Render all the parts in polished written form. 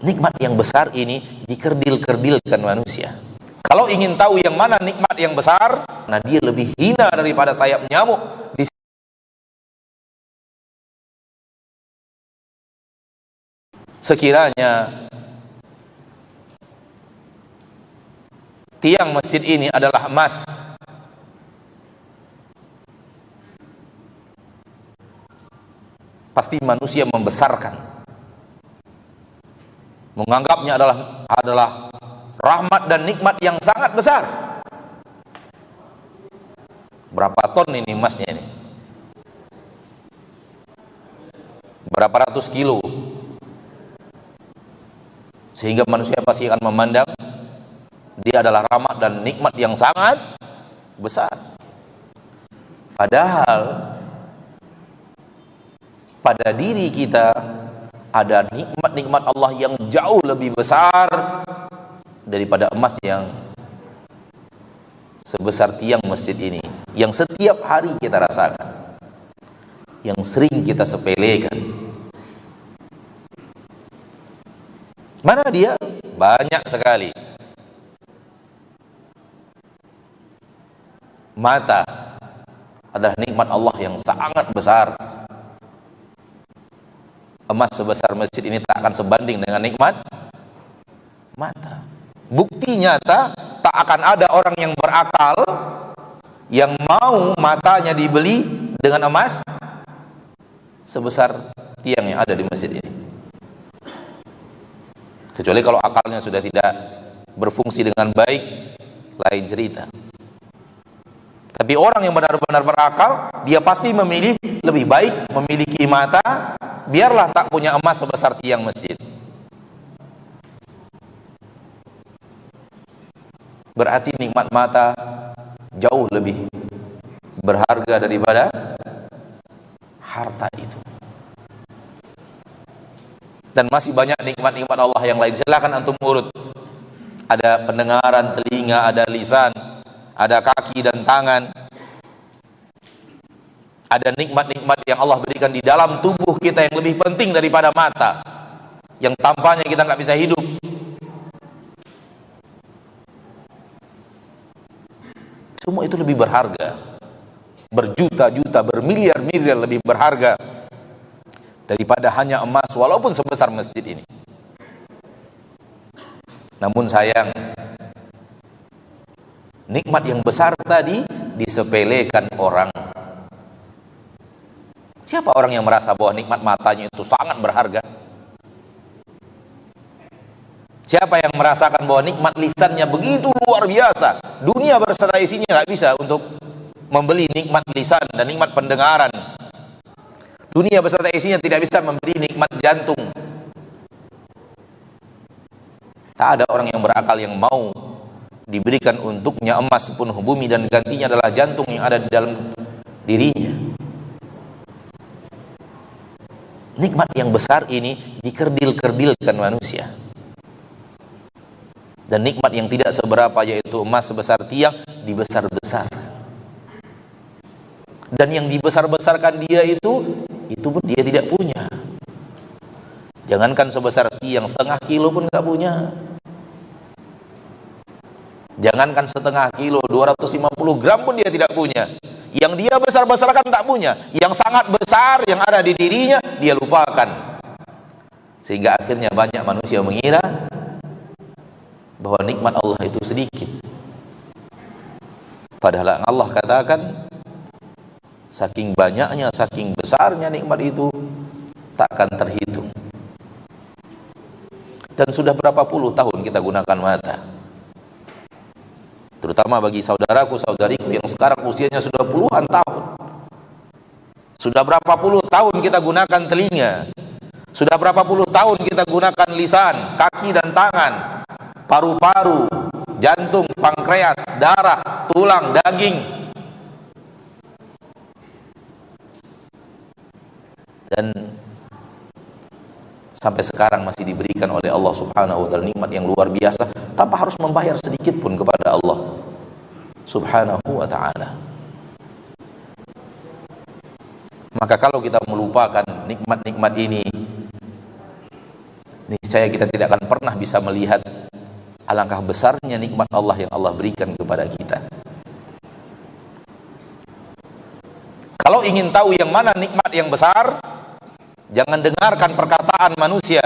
Nikmat yang besar ini dikerdil-kerdilkan manusia. Kalau ingin tahu yang mana nikmat yang besar, nah dia lebih hina daripada sayap nyamuk. Sekiranya tiang masjid ini adalah emas, pasti manusia membesarkan, menganggapnya adalah rahmat dan nikmat yang sangat besar. Berapa ton ini emasnya ini? Berapa ratus kilo? Sehingga manusia pasti akan memandang dia adalah rahmat dan nikmat yang sangat besar. Padahal pada diri kita ada nikmat-nikmat Allah yang jauh lebih besar daripada emas yang sebesar tiang masjid ini, yang setiap hari kita rasakan, yang sering kita sepelekan. Mana dia? Banyak sekali. Mata adalah nikmat Allah yang sangat besar. Emas sebesar masjid ini tak akan sebanding dengan nikmat mata. Bukti nyata, tak akan ada orang yang berakal yang mau matanya dibeli dengan emas sebesar tiang yang ada di masjid ini, kecuali kalau akalnya sudah tidak berfungsi dengan baik, lain cerita. Tapi orang yang benar-benar berakal, dia pasti memilih lebih baik memiliki mata, biarlah tak punya emas sebesar tiang masjid. Berarti nikmat mata jauh lebih berharga daripada harta itu. Dan masih banyak nikmat-nikmat Allah yang lain. Silakan antum urut. Ada pendengaran telinga, ada lisan, ada kaki dan tangan. Ada nikmat-nikmat yang Allah berikan di dalam tubuh kita yang lebih penting daripada mata, yang tanpanya kita nggak bisa hidup. Semua itu lebih berharga, berjuta-juta, bermiliar-miliar lebih berharga daripada hanya emas walaupun sebesar masjid ini. Namun sayang, nikmat yang besar tadi disepelekan orang. Siapa orang yang merasa bahwa nikmat matanya itu sangat berharga? Siapa yang merasakan bahwa nikmat lisannya begitu luar biasa, dunia berserta isinya nggak bisa untuk membeli nikmat lisan dan nikmat pendengaran. Dunia beserta isinya tidak bisa membeli nikmat jantung. Tak ada orang yang berakal yang mau diberikan untuknya emas sepenuh bumi dan gantinya adalah jantung yang ada di dalam dirinya. Nikmat yang besar ini dikerdil-kerdilkan manusia. Dan nikmat yang tidak seberapa, yaitu emas sebesar tiang, dibesar-besarkan. Dan yang dibesar-besarkan dia itu pun dia tidak punya. Jangankan sebesar tiang, setengah kilo pun nggak punya. Jangankan setengah kilo, 250 gram pun dia tidak punya. Yang dia besar-besarkan tak punya. Yang sangat besar yang ada di dirinya dia lupakan. Sehingga akhirnya banyak manusia mengira bahwa nikmat Allah itu sedikit. Padahal Allah katakan, saking banyaknya, saking besarnya nikmat itu takkan terhitung. Dan sudah berapa puluh tahun kita gunakan mata, terutama bagi saudaraku, saudariku yang sekarang usianya sudah puluhan tahun. Sudah berapa puluh tahun kita gunakan telinga, sudah berapa puluh tahun kita gunakan lisan, kaki dan tangan, paru-paru, jantung, pankreas, darah, tulang, daging. Dan sampai sekarang masih diberikan oleh Allah Subhanahu wa ta'ala nikmat yang luar biasa tanpa harus membayar sedikit pun kepada Allah Subhanahu wa ta'ala. Maka kalau kita melupakan nikmat-nikmat ini niscaya kita tidak akan pernah bisa melihat alangkah besarnya nikmat Allah yang Allah berikan kepada kita. Kalau ingin tahu yang mana nikmat yang besar, jangan dengarkan perkataan manusia,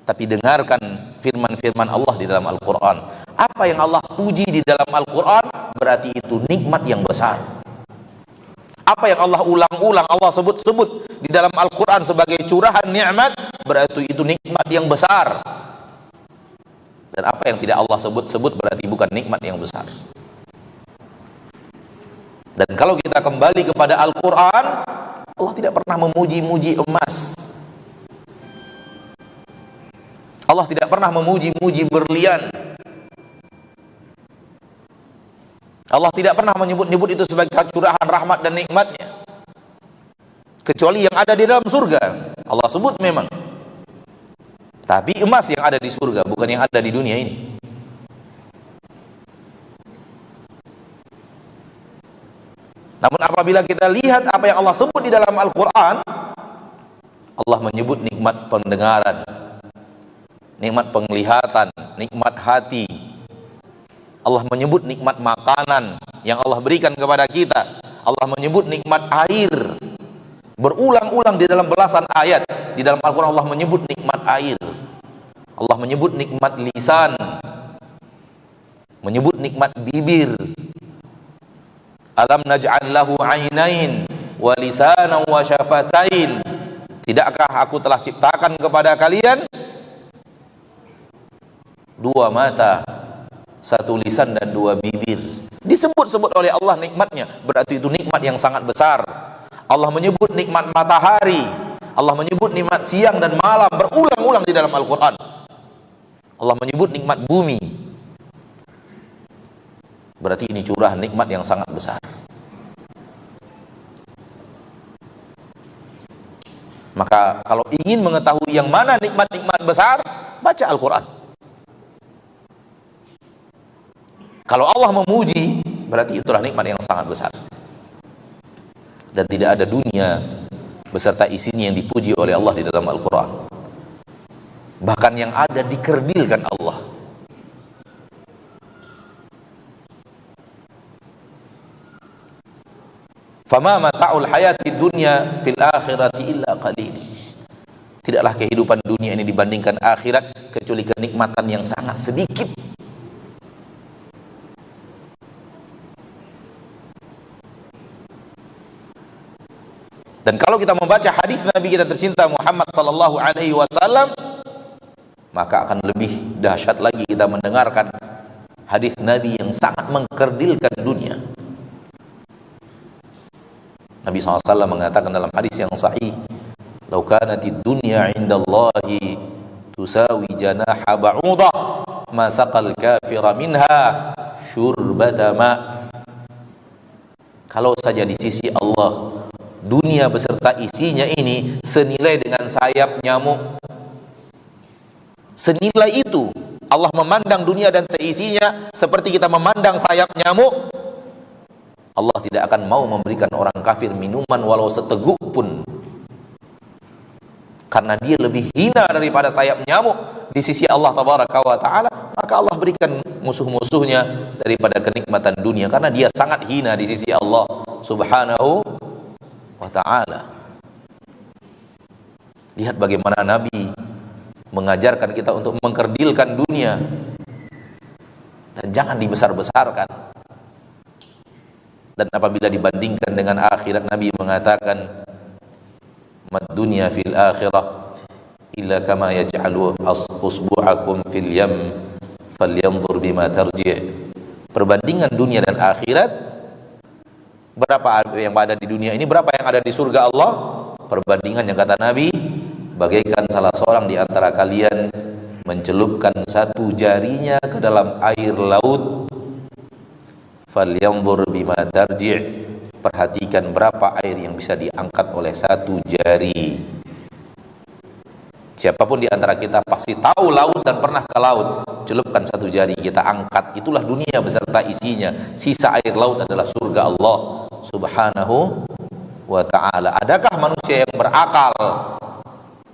tapi dengarkan firman-firman Allah di dalam Al-Quran. Apa yang Allah puji di dalam Al-Quran, berarti itu nikmat yang besar. Apa yang Allah ulang-ulang, Allah sebut-sebut di dalam Al-Quran sebagai curahan nikmat, berarti itu nikmat yang besar. Dan apa yang tidak Allah sebut-sebut berarti bukan nikmat yang besar. Dan kalau kita kembali kepada Al-Quran, Allah tidak pernah memuji-muji emas, Allah tidak pernah memuji-muji berlian, Allah tidak pernah menyebut-nyebut itu sebagai curahan rahmat dan nikmatnya, kecuali yang ada di dalam surga. Allah sebut memang, tapi emas yang ada di surga, bukan yang ada di dunia ini. Namun apabila kita lihat apa yang Allah sebut di dalam Al-Quran, Allah menyebut nikmat pendengaran, nikmat penglihatan, nikmat hati. Allah menyebut nikmat makanan yang Allah berikan kepada kita. Allah menyebut nikmat air. Berulang-ulang di dalam belasan ayat di dalam Al-Quran Allah menyebut nikmat air. Allah menyebut nikmat lisan, menyebut nikmat bibir. Alam naj'al lahu 'ainain wa lisanan wa syafatain. Tidakkah aku telah ciptakan kepada kalian dua mata, satu lisan dan dua bibir. Disebut-sebut oleh Allah nikmatnya, berarti itu nikmat yang sangat besar. Allah menyebut nikmat matahari, Allah menyebut nikmat siang dan malam berulang-ulang di dalam Al-Quran. Allah menyebut nikmat bumi, berarti ini curahan nikmat yang sangat besar. Maka kalau ingin mengetahui yang mana nikmat-nikmat besar, baca Al-Quran. Kalau Allah memuji, berarti itulah nikmat yang sangat besar. Dan tidak ada dunia beserta isinya yang dipuji oleh Allah di dalam Al-Quran. Bahkan yang ada dikerdilkan Allah. Fama mata'ul hayati dunya fil akhirati illa qalil. Tidaklah kehidupan dunia ini dibandingkan akhirat kecuali kenikmatan yang sangat sedikit. Dan kalau kita membaca hadis Nabi kita tercinta Muhammad sallallahu alaihi wasallam, maka akan lebih dahsyat lagi kita mendengarkan hadis Nabi yang sangat mengkerdilkan dunia. Nabi SAW mengatakan dalam hadis yang sahih, "Lau kanatid dunya 'indallahi tusawi janaha ba'udah, ma saqal kafira minha syurbata ma." Kalau saja di sisi Allah dunia beserta isinya ini senilai dengan sayap nyamuk, senilai itu Allah memandang dunia dan seisinya seperti kita memandang sayap nyamuk, Allah tidak akan mau memberikan orang kafir minuman walau seteguk pun, karena dia lebih hina daripada sayap nyamuk di sisi Allah tabaraka wa ta'ala. Maka Allah berikan musuh-musuhnya daripada kenikmatan dunia, karena dia sangat hina di sisi Allah subhanahu wa ta'ala. Lihat bagaimana Nabi mengajarkan kita untuk mengkerdilkan dunia dan jangan dibesar-besarkan. Dan apabila dibandingkan dengan akhirat, Nabi mengatakan, "Mad dunya fil akhirah illa kama yaj'alu usbu'akum fil yam falyanzur bima tarji'." Perbandingan dunia dan akhirat, berapa yang ada di dunia ini, berapa yang ada di surga Allah? Perbandingannya, kata Nabi, bagaikan salah seorang di antara kalian mencelupkan satu jarinya ke dalam air laut, falyanzur bima tarji', perhatikan berapa air yang bisa diangkat oleh satu jari. Siapapun di antara kita pasti tahu laut dan pernah ke laut. Celupkan satu jari, kita angkat, itulah dunia beserta isinya. Sisa air laut adalah surga Allah subhanahu wa ta'ala. Adakah manusia yang berakal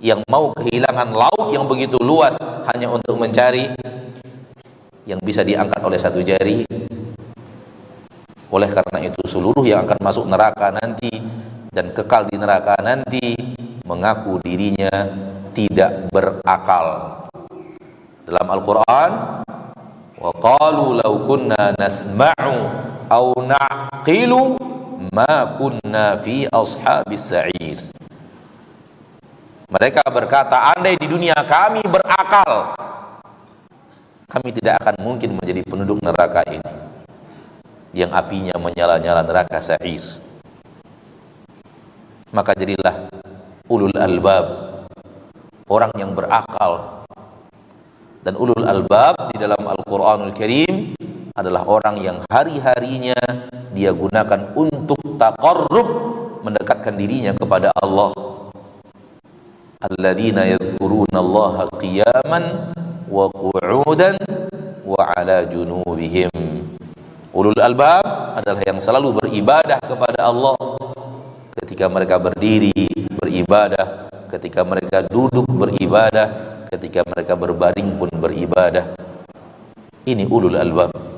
yang mau kehilangan laut yang begitu luas hanya untuk mencari yang bisa diangkat oleh satu jari. Oleh karena itu seluruh yang akan masuk neraka nanti dan kekal di neraka nanti mengaku dirinya tidak berakal. Dalam Al-Quran, wa qalu law kunna nasma'u aw na'qilu ma kunna fi ashabis sa'ir. Mereka berkata, andai di dunia kami berakal, kami tidak akan mungkin menjadi penduduk neraka ini yang apinya menyala-nyala, neraka sa'ir. Maka jadilah ulul albab, orang yang berakal. Dan ulul albab di dalam Al-Quranul Karim adalah orang yang hari-harinya dia gunakan untuk taqarrub, mendekatkan dirinya kepada Allah. Alladzina yadhkuruna Allaha qiyaman wa qu'udan wa ala junubihim. Ulul albab adalah yang selalu beribadah kepada Allah ketika mereka berdiri beribadah, ketika mereka duduk beribadah, ketika mereka berbaring pun beribadah. Ini ulul albab.